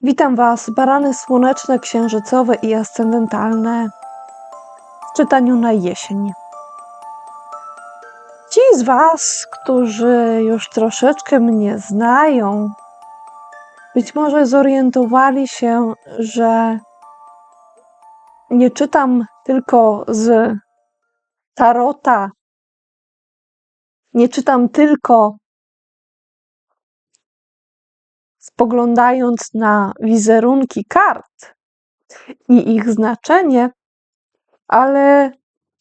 Witam Was, barany słoneczne, księżycowe i ascendentalne w czytaniu na jesień. Ci z Was, którzy już troszeczkę mnie znają, być może zorientowali się, że nie czytam tylko z tarota, nie czytam tylko spoglądając na wizerunki kart i ich znaczenie, ale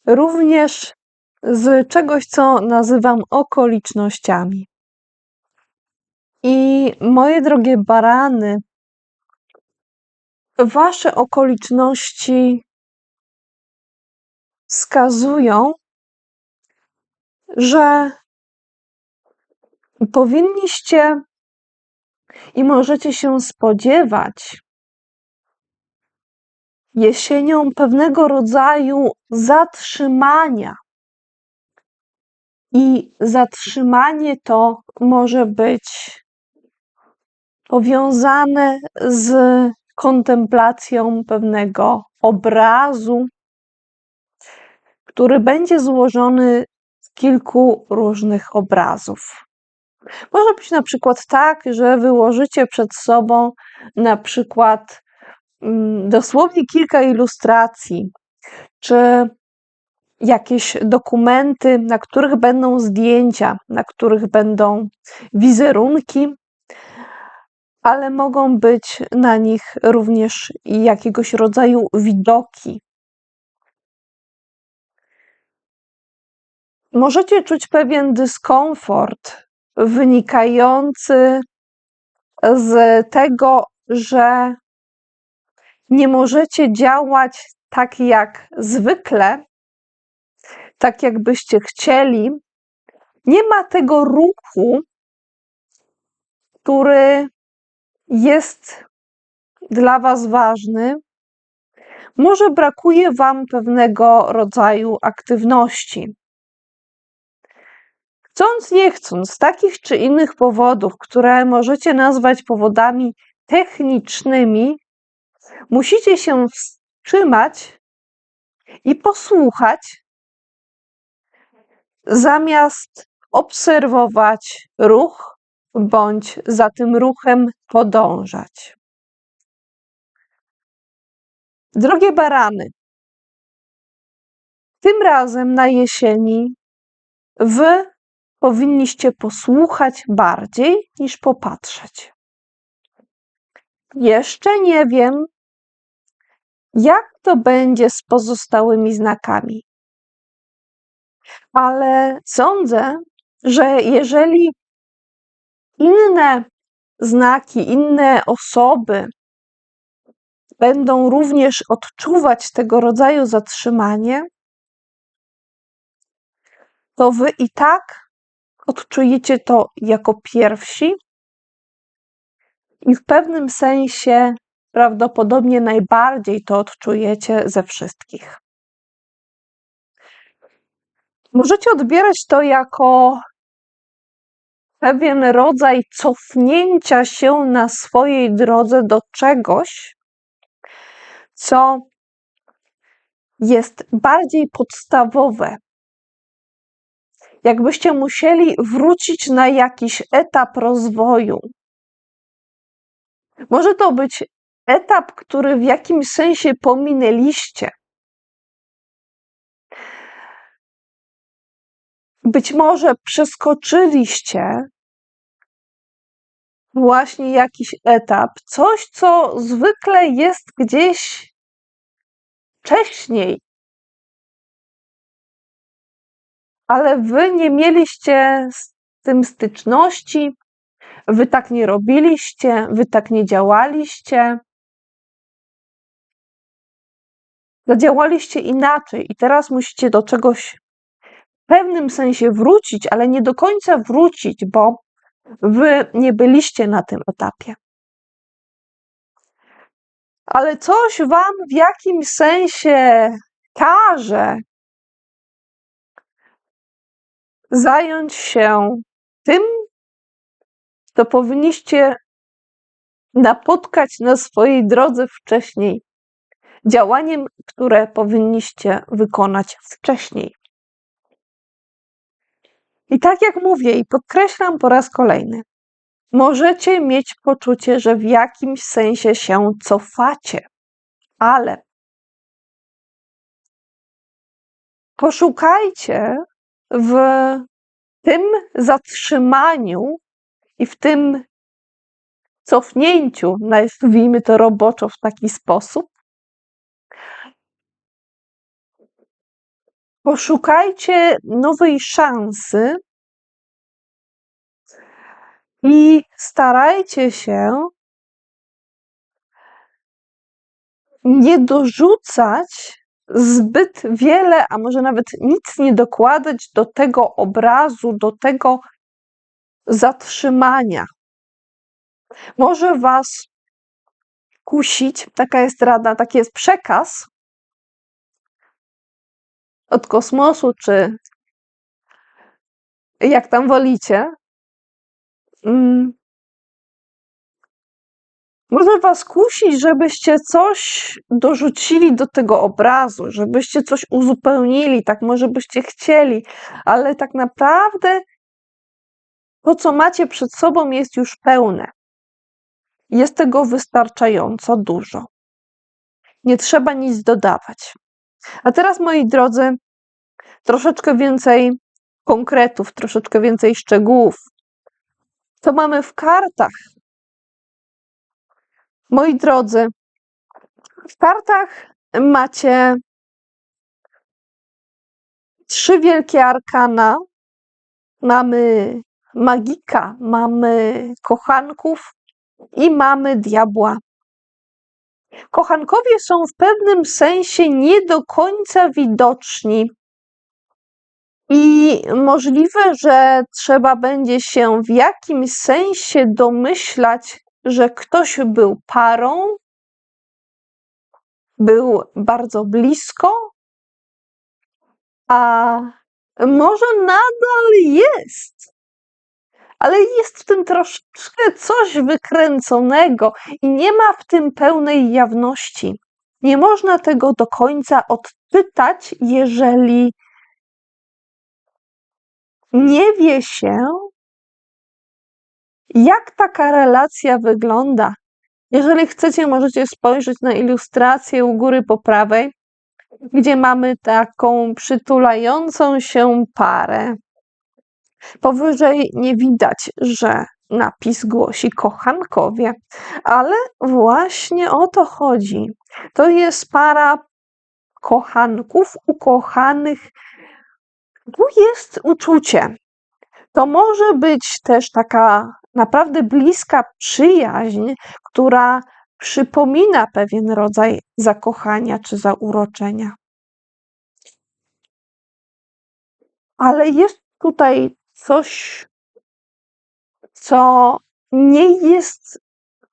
również z czegoś, co nazywam okolicznościami. I moje drogie barany, wasze okoliczności wskazują, że powinniście i możecie się spodziewać jesienią pewnego rodzaju zatrzymania. I zatrzymanie to może być powiązane z kontemplacją pewnego obrazu, który będzie złożony z kilku różnych obrazów. Może być na przykład tak, że wyłożycie przed sobą na przykład dosłownie kilka ilustracji, czy jakieś dokumenty, na których będą zdjęcia, na których będą wizerunki, ale mogą być na nich również jakiegoś rodzaju widoki. Możecie czuć pewien dyskomfort wynikający z tego, że nie możecie działać tak jak zwykle, tak jakbyście chcieli. Nie ma tego ruchu, który jest dla Was ważny. Może brakuje Wam pewnego rodzaju aktywności. Chcąc, nie chcąc, z takich czy innych powodów, które możecie nazwać powodami technicznymi, musicie się wstrzymać i posłuchać, zamiast obserwować ruch bądź za tym ruchem podążać. Drogie barany, tym razem na jesieni Wy powinniście posłuchać bardziej niż popatrzeć. Jeszcze nie wiem, jak to będzie z pozostałymi znakami, ale sądzę, że jeżeli inne znaki, inne osoby będą również odczuwać tego rodzaju zatrzymanie, to Wy i tak odczujecie to jako pierwsi i w pewnym sensie prawdopodobnie najbardziej to odczujecie ze wszystkich. Możecie odbierać to jako pewien rodzaj cofnięcia się na swojej drodze do czegoś, co jest bardziej podstawowe. Jakbyście musieli wrócić na jakiś etap rozwoju. Może to być etap, który w jakimś sensie pominęliście. Być może przeskoczyliście właśnie jakiś etap, coś, co zwykle jest gdzieś wcześniej, ale wy nie mieliście z tym styczności, wy tak nie robiliście, wy tak nie działaliście. Zadziałaliście inaczej i teraz musicie do czegoś w pewnym sensie wrócić, ale nie do końca wrócić, bo wy nie byliście na tym etapie. Ale coś wam w jakimś sensie każe zająć się tym, co powinniście napotkać na swojej drodze wcześniej, działaniem, które powinniście wykonać wcześniej. I tak jak mówię i podkreślam po raz kolejny, możecie mieć poczucie, że w jakimś sensie się cofacie, ale poszukajcie w tym zatrzymaniu i w tym cofnięciu, nazwijmy to roboczo w taki sposób, poszukajcie nowej szansy i starajcie się nie dorzucać zbyt wiele, a może nawet nic nie dokładać do tego obrazu, do tego zatrzymania. Może was kusić, taka jest rada, taki jest przekaz od kosmosu, czy jak tam wolicie. Może was kusić, żebyście coś dorzucili do tego obrazu, żebyście coś uzupełnili, tak może byście chcieli, ale tak naprawdę to, co macie przed sobą, jest już pełne. Jest tego wystarczająco dużo. Nie trzeba nic dodawać. A teraz, moi drodzy, troszeczkę więcej konkretów, troszeczkę więcej szczegółów. Co mamy w kartach? Moi drodzy, w kartach macie 3 wielkie arkana. Mamy magika, mamy kochanków i mamy diabła. Kochankowie są w pewnym sensie nie do końca widoczni i możliwe, że trzeba będzie się w jakimś sensie domyślać, że ktoś był parą, był bardzo blisko, a może nadal jest. Ale jest w tym troszeczkę coś wykręconego i nie ma w tym pełnej jawności. Nie można tego do końca odczytać, jeżeli nie wie się, jak taka relacja wygląda. Jeżeli chcecie, możecie spojrzeć na ilustrację u góry po prawej, gdzie mamy taką przytulającą się parę. Powyżej nie widać, że napis głosi kochankowie, ale właśnie o to chodzi. To jest para kochanków, ukochanych. Tu jest uczucie. To może być też taka naprawdę bliska przyjaźń, która przypomina pewien rodzaj zakochania czy zauroczenia. Ale jest tutaj coś, co nie jest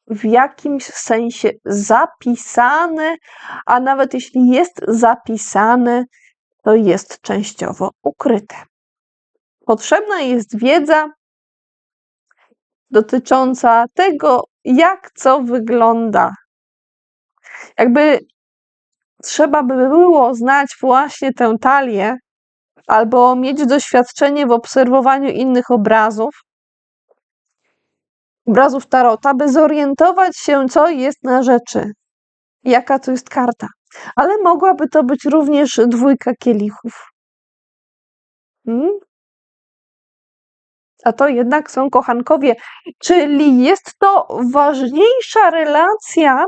w jakimś sensie zapisane, a nawet jeśli jest zapisane, to jest częściowo ukryte. Potrzebna jest wiedza dotycząca tego, jak co wygląda. Jakby trzeba by było znać właśnie tę talię, albo mieć doświadczenie w obserwowaniu innych obrazów tarota, by zorientować się, co jest na rzeczy, jaka to jest karta. Ale mogłaby to być również 2 kielichów. A to jednak są kochankowie, czyli jest to ważniejsza relacja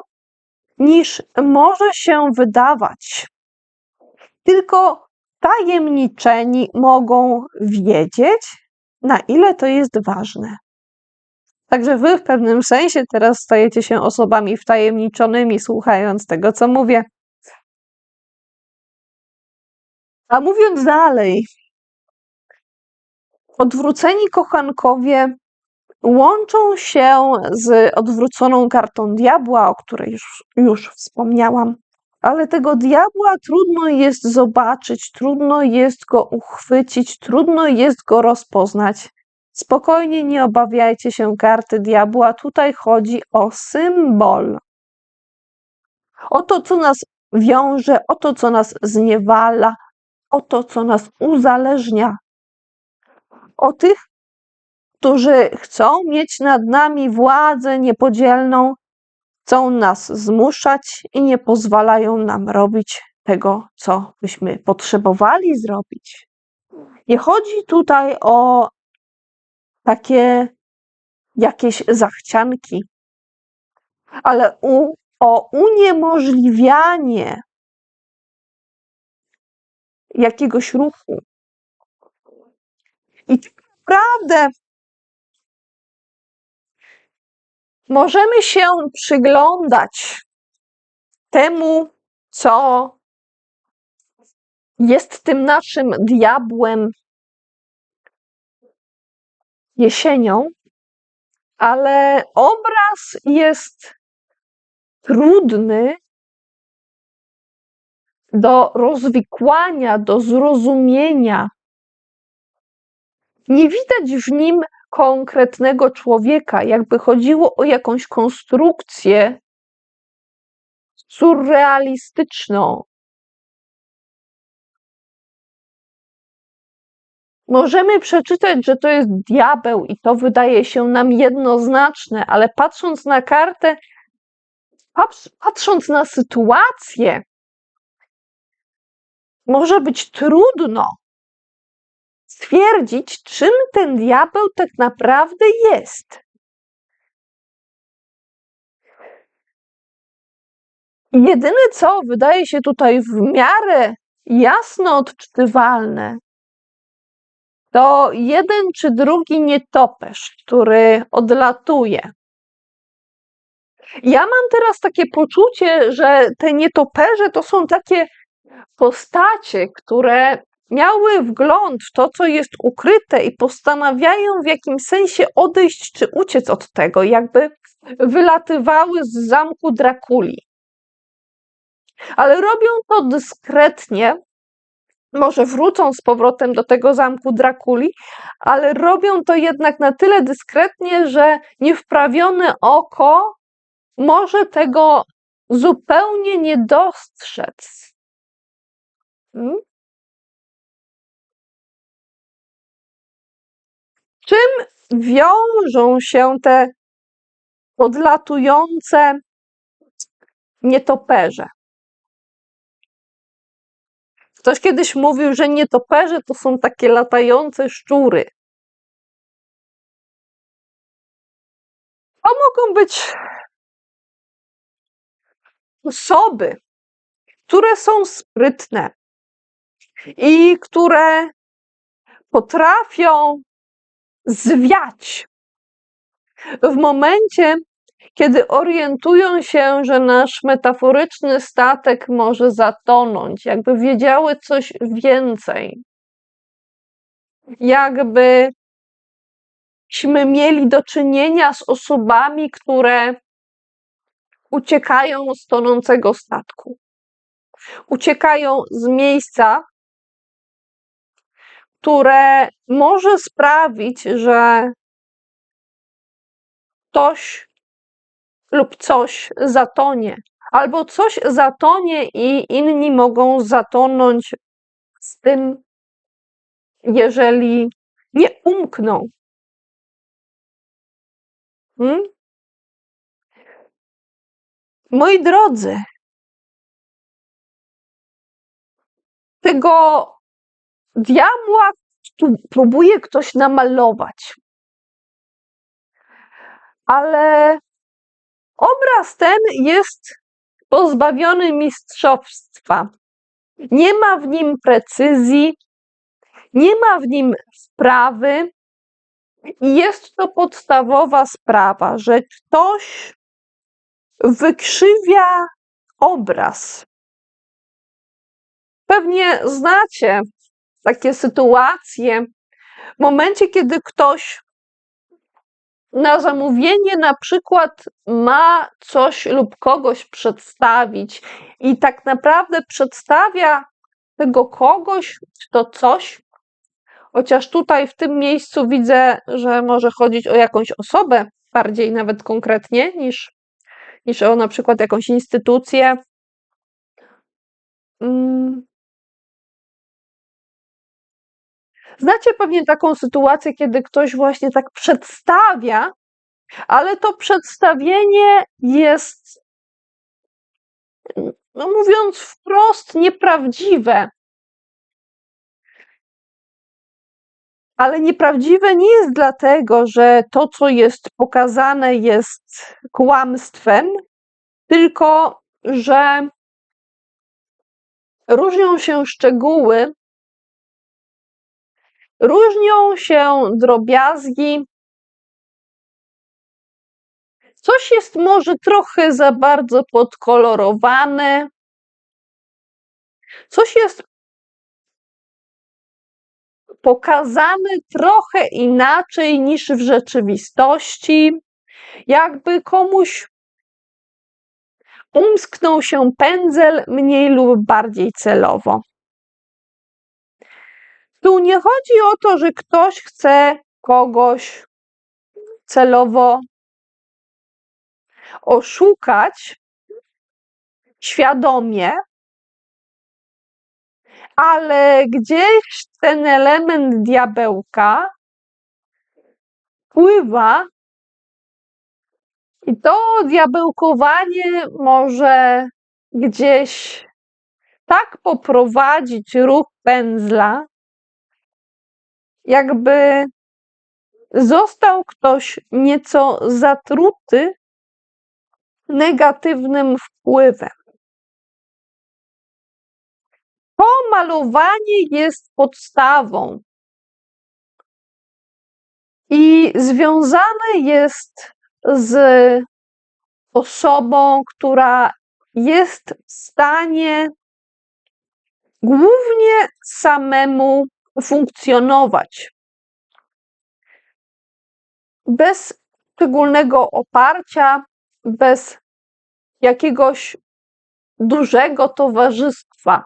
niż może się wydawać. Tylko tajemniczeni mogą wiedzieć, na ile to jest ważne. Także wy w pewnym sensie teraz stajecie się osobami wtajemniczonymi, słuchając tego, co mówię. A mówiąc dalej, odwróceni kochankowie łączą się z odwróconą kartą diabła, o której już wspomniałam. Ale tego diabła trudno jest zobaczyć, trudno jest go uchwycić, trudno jest go rozpoznać. Spokojnie, nie obawiajcie się karty diabła. Tutaj chodzi o symbol. O to, co nas wiąże, o to, co nas zniewala, o to, co nas uzależnia. O tych, którzy chcą mieć nad nami władzę niepodzielną, chcą nas zmuszać i nie pozwalają nam robić tego, co byśmy potrzebowali zrobić. Nie chodzi tutaj o takie jakieś zachcianki, ale o uniemożliwianie jakiegoś ruchu. I tak naprawdę możemy się przyglądać temu, co jest tym naszym diabłem jesienią, ale obraz jest trudny do rozwikłania, do zrozumienia. Nie widać w nim konkretnego człowieka, jakby chodziło o jakąś konstrukcję surrealistyczną. Możemy przeczytać, że to jest diabeł i to wydaje się nam jednoznaczne, ale patrząc na kartę, patrząc na sytuację, może być trudno stwierdzić, czym ten diabeł tak naprawdę jest. Jedyne, co wydaje się tutaj w miarę jasno odczytywalne, to jeden czy drugi nietoperz, który odlatuje. Ja mam teraz takie poczucie, że te nietoperze to są takie postacie, które miały wgląd w to, co jest ukryte i postanawiają w jakimś sensie odejść czy uciec od tego, jakby wylatywały z zamku Drakuli. Ale robią to dyskretnie, może wrócą z powrotem do tego zamku Drakuli, ale robią to jednak na tyle dyskretnie, że niewprawione oko może tego zupełnie nie dostrzec. Czym wiążą się te odlatujące nietoperze? Ktoś kiedyś mówił, że nietoperze to są takie latające szczury. To mogą być osoby, które są sprytne i które potrafią zwiać w momencie, kiedy orientują się, że nasz metaforyczny statek może zatonąć, jakby wiedziały coś więcej. Jakbyśmy mieli do czynienia z osobami, które uciekają z tonącego statku. Uciekają z miejsca, które może sprawić, że ktoś lub coś zatonie, albo coś zatonie i inni mogą zatonąć z tym, jeżeli nie umkną. Moi drodzy, tego diabła tu próbuje ktoś namalować, ale obraz ten jest pozbawiony mistrzostwa. Nie ma w nim precyzji, nie ma w nim wprawy i jest to podstawowa sprawa, że ktoś wykrzywia obraz. Pewnie znacie takie sytuacje, w momencie, kiedy ktoś na zamówienie na przykład ma coś lub kogoś przedstawić i tak naprawdę przedstawia tego kogoś, to coś Chociaż tutaj w tym miejscu widzę, że może chodzić o jakąś osobę, bardziej nawet konkretnie, niż o na przykład jakąś instytucję. Znacie pewnie taką sytuację, kiedy ktoś właśnie tak przedstawia, ale to przedstawienie jest, no mówiąc wprost, nieprawdziwe. Ale nieprawdziwe nie jest dlatego, że to, co jest pokazane, jest kłamstwem, tylko że różnią się szczegóły, różnią się drobiazgi. Coś jest może trochę za bardzo podkolorowane, coś jest pokazane trochę inaczej niż w rzeczywistości, jakby komuś umsknął się pędzel mniej lub bardziej celowo. Tu nie chodzi o to, że ktoś chce kogoś celowo oszukać świadomie, ale gdzieś ten element diabełka wpływa i to diabełkowanie może gdzieś tak poprowadzić ruch pędzla, jakby został ktoś nieco zatruty negatywnym wpływem. To malowanie jest podstawą i związane jest z osobą, która jest w stanie głównie samemu funkcjonować. Bez szczególnego oparcia, bez jakiegoś dużego towarzystwa.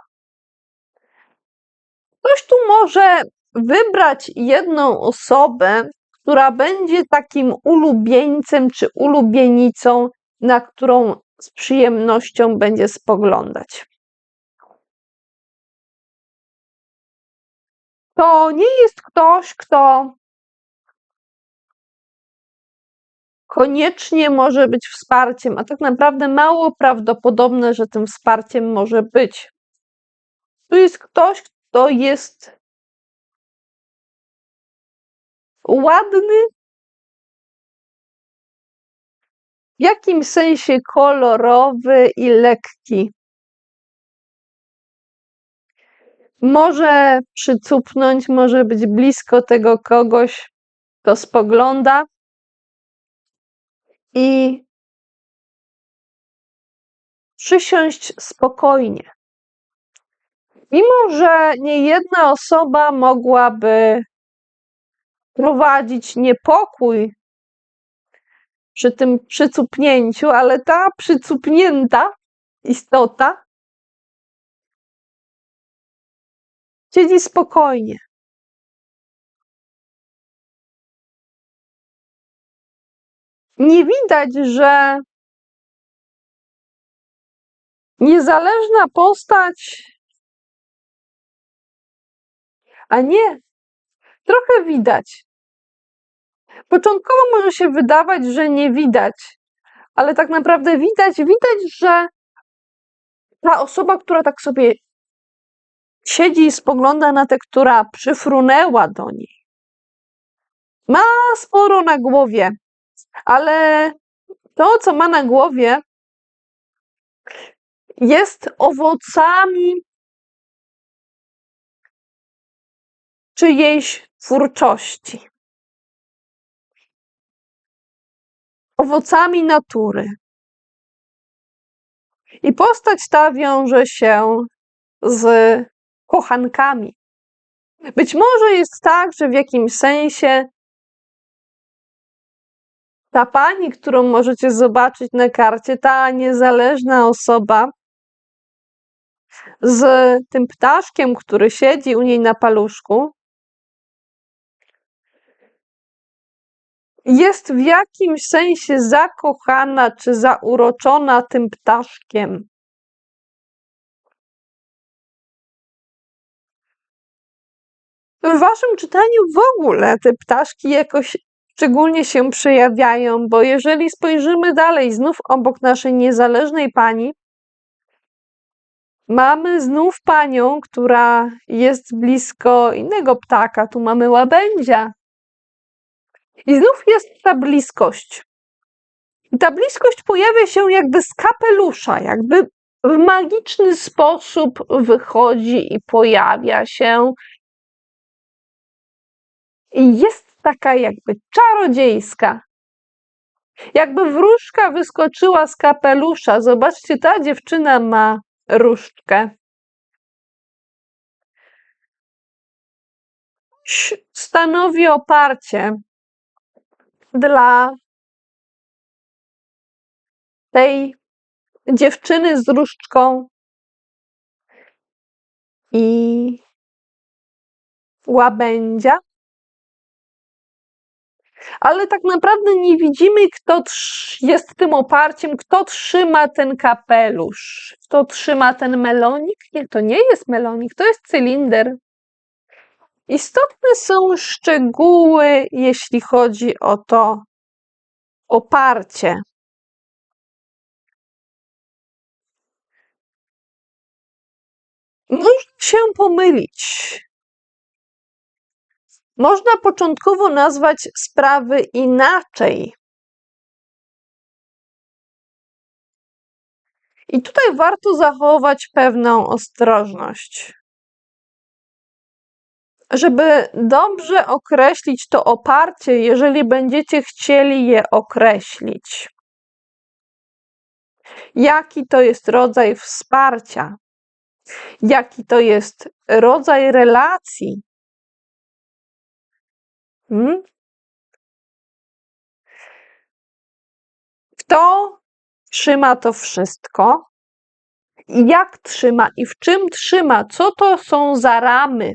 Ktoś tu może wybrać jedną osobę, która będzie takim ulubieńcem czy ulubienicą, na którą z przyjemnością będzie spoglądać. To nie jest ktoś, kto koniecznie może być wsparciem, a tak naprawdę mało prawdopodobne, że tym wsparciem może być. Tu jest ktoś, kto jest ładny, w jakimś sensie kolorowy i lekki. Może przycupnąć, może być blisko tego kogoś, kto spogląda i przysiąść spokojnie. Mimo że niejedna osoba mogłaby prowadzić niepokój przy tym przycupnięciu, ale ta przycupnięta istota siedzi spokojnie. Nie widać, że niezależna postać, a nie, trochę widać. Początkowo może się wydawać, że nie widać, ale tak naprawdę widać, że ta osoba, która tak sobie siedzi i spogląda na tę, która przyfrunęła do niej, ma sporo na głowie, ale to, co ma na głowie, jest owocami czyjejś twórczości, owocami natury. I postać ta wiąże się z kochankami. Być może jest tak, że w jakimś sensie ta pani, którą możecie zobaczyć na karcie, ta niezależna osoba z tym ptaszkiem, który siedzi u niej na paluszku, jest w jakimś sensie zakochana czy zauroczona tym ptaszkiem. W waszym czytaniu w ogóle te ptaszki jakoś szczególnie się przejawiają, bo jeżeli spojrzymy dalej, znów obok naszej niezależnej pani, mamy znów panią, która jest blisko innego ptaka. Tu mamy łabędzia. I znów jest ta bliskość. I ta bliskość pojawia się jakby z kapelusza, jakby w magiczny sposób wychodzi i pojawia się. I jest taka jakby czarodziejska. Jakby wróżka wyskoczyła z kapelusza. Zobaczcie, ta dziewczyna ma różdżkę. Stanowi oparcie dla tej dziewczyny z różdżką i łabędzia. Ale tak naprawdę nie widzimy, kto jest tym oparciem, kto trzyma ten kapelusz. Kto trzyma ten melonik? Nie, to nie jest melonik, to jest cylinder. Istotne są szczegóły, jeśli chodzi o to oparcie. Można się pomylić. Można początkowo nazwać sprawy inaczej. I tutaj warto zachować pewną ostrożność. Żeby dobrze określić to oparcie, jeżeli będziecie chcieli je określić. Jaki to jest rodzaj wsparcia? Jaki to jest rodzaj relacji? Kto trzyma to wszystko? Jak trzyma i w czym trzyma? Co to są za ramy?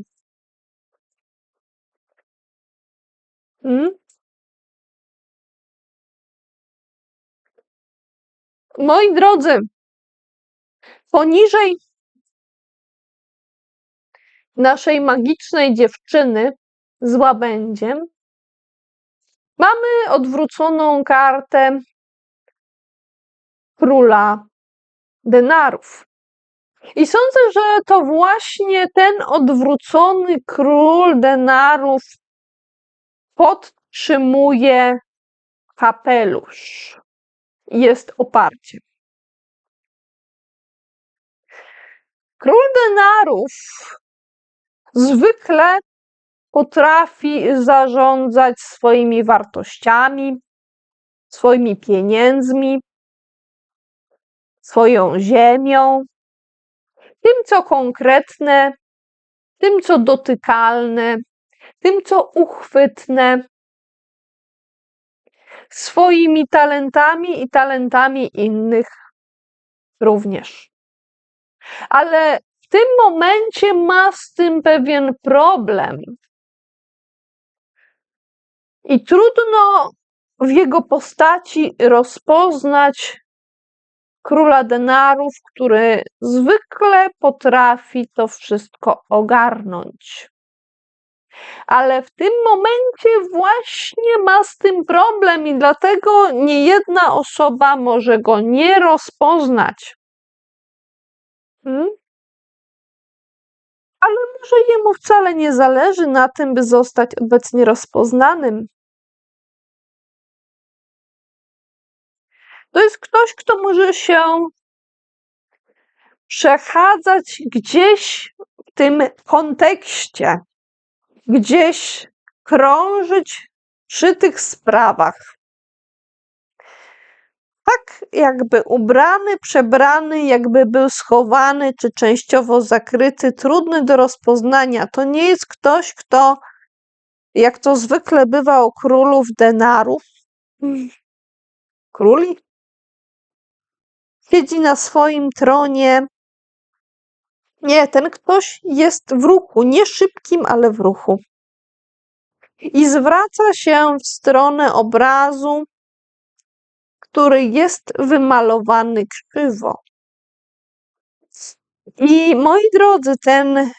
Moi drodzy, poniżej naszej magicznej dziewczyny z łabędziem mamy odwróconą kartę króla denarów. I sądzę, że to właśnie ten odwrócony król denarów podtrzymuje kapelusz. Jest oparciem. Król denarów zwykle potrafi zarządzać swoimi wartościami, swoimi pieniędzmi, swoją ziemią, tym, co konkretne, tym, co dotykalne, tym, co uchwytne, swoimi talentami i talentami innych również. Ale w tym momencie ma z tym pewien problem. I trudno w jego postaci rozpoznać króla denarów, który zwykle potrafi to wszystko ogarnąć. Ale w tym momencie właśnie ma z tym problem i dlatego niejedna osoba może go nie rozpoznać. Ale może jemu wcale nie zależy na tym, by zostać obecnie rozpoznanym. To jest ktoś, kto może się przechadzać gdzieś w tym kontekście, gdzieś krążyć przy tych sprawach. Tak jakby ubrany, przebrany, jakby był schowany czy częściowo zakryty, trudny do rozpoznania. To nie jest ktoś, kto, jak to zwykle bywa u królów denarów, króli, siedzi na swoim tronie. Nie, ten ktoś jest w ruchu, nie szybkim, ale w ruchu. i zwraca się w stronę obrazu, który jest wymalowany krzywo. I moi drodzy, ten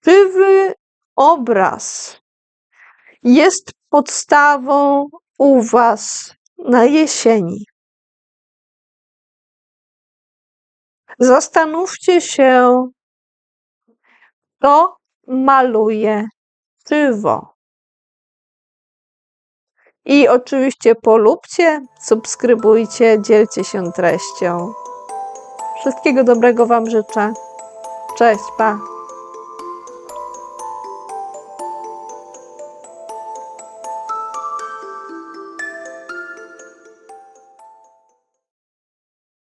krzywy obraz jest podstawą u Was na jesieni. Zastanówcie się, kto maluje krzywo. I oczywiście polubcie, subskrybujcie, dzielcie się treścią. Wszystkiego dobrego Wam życzę. Cześć, pa!